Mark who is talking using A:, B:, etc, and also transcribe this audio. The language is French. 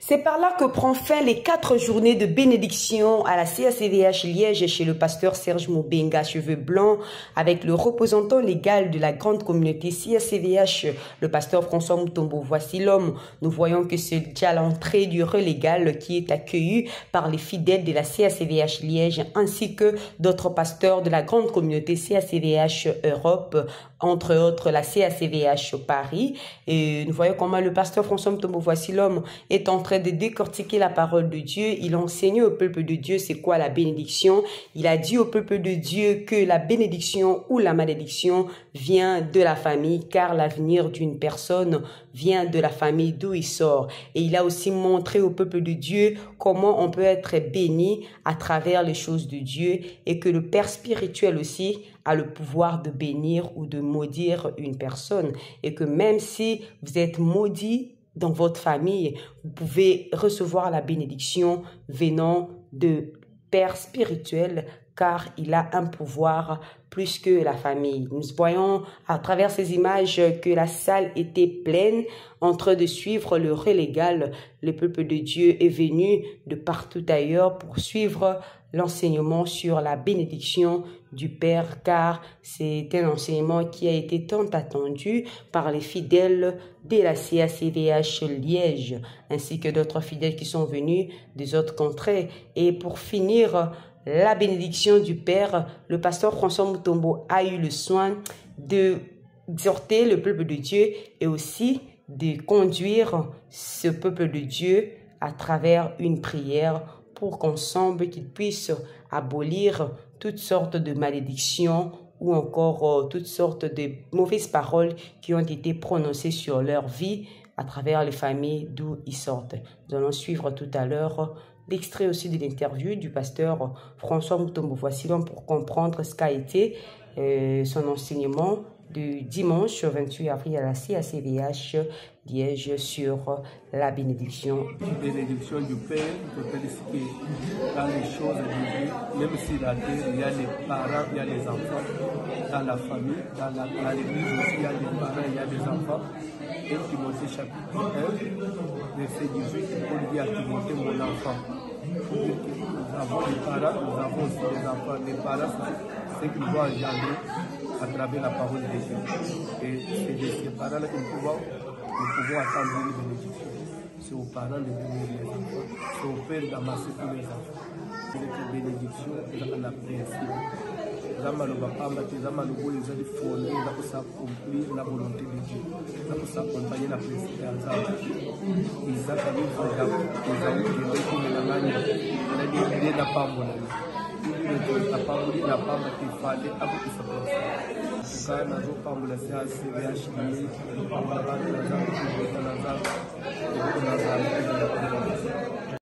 A: C'est par là que prend fin les 4 journées de bénédiction à la CACVH Liège chez le pasteur Serge Mobenga, cheveux blancs, avec le représentant légal de la grande communauté CACVH, le pasteur François Mutombo. Voici l'homme. Nous voyons que c'est déjà l'entrée du relégal qui est accueilli par les fidèles de la CACVH Liège ainsi que d'autres pasteurs de la grande communauté CACVH Europe, entre autres la CACVH Paris. Et nous voyons comment le pasteur François Mutombo, voici l'homme, est en train de décortiquer la parole de Dieu. Il enseigne au peuple de Dieu c'est quoi la bénédiction. Il a dit au peuple de Dieu que la bénédiction ou la malédiction vient de la famille, car l'avenir d'une personne vient de la famille d'où il sort. Et il a aussi montré au peuple de Dieu comment on peut être béni à travers les choses de Dieu et que le Père spirituel aussi a le pouvoir de bénir ou de maudire une personne. Et que même si vous êtes maudit dans votre famille, vous pouvez recevoir la bénédiction venant de Père spirituel, car il a un pouvoir plus que la famille. Nous voyons à travers ces images que la salle était pleine en train de suivre le relégal. Le peuple de Dieu est venu de partout ailleurs pour suivre l'enseignement sur la bénédiction du Père, car c'est un enseignement qui a été tant attendu par les fidèles de la CACVH Liège, ainsi que d'autres fidèles qui sont venus des autres contrées. Et pour finir, la bénédiction du Père, le pasteur François Mutombo a eu le soin d'exhorter le peuple de Dieu et aussi de conduire ce peuple de Dieu à travers une prière pour qu'ensemble qu'ils puissent abolir toutes sortes de malédictions ou encore toutes sortes de mauvaises paroles qui ont été prononcées sur leur vie à travers les familles d'où ils sortent. Nous allons suivre tout à l'heure l'extrait aussi de l'interview du pasteur François Mutombo. Voici donc pour comprendre ce qu'a été son enseignement du dimanche 28 avril à la CACVH Liège sur la bénédiction.
B: Bénédiction du Père, je peux dire que dans les choses de Dieu, même si la terre, il y a les parents, il y a les enfants, dans la famille, dans l'église aussi, il y a les parents, il y a les enfants. Et Timothée chapitre 1, verset 18, on dit à Timothée, mon enfant. Nous avons les parents, nous avons aussi les enfants. Les parents, c'est ce qu'ils doivent engendrer à travers la parole de Dieu. Et c'est de ces parents-là que nous pouvons attendre une bénédiction. C'est aux parents de bénir les enfants, c'est au Père d'amasser tous les enfants. C'est une bénédiction dans la principe. Zamaloba Pamba, Zamalobo, les allez fonder, là pour s'accomplir la volonté de Dieu, là pour s'accompagner la principe à Zama. Ils avaient vu les amis qui les Namani, on a dit qu'il est la Pamba. La Pamba, la Pamba qui fallait avec sa personne. Quand on a Pamba, la CACVH, la Pamba, la Zama, la Zama, la Zama,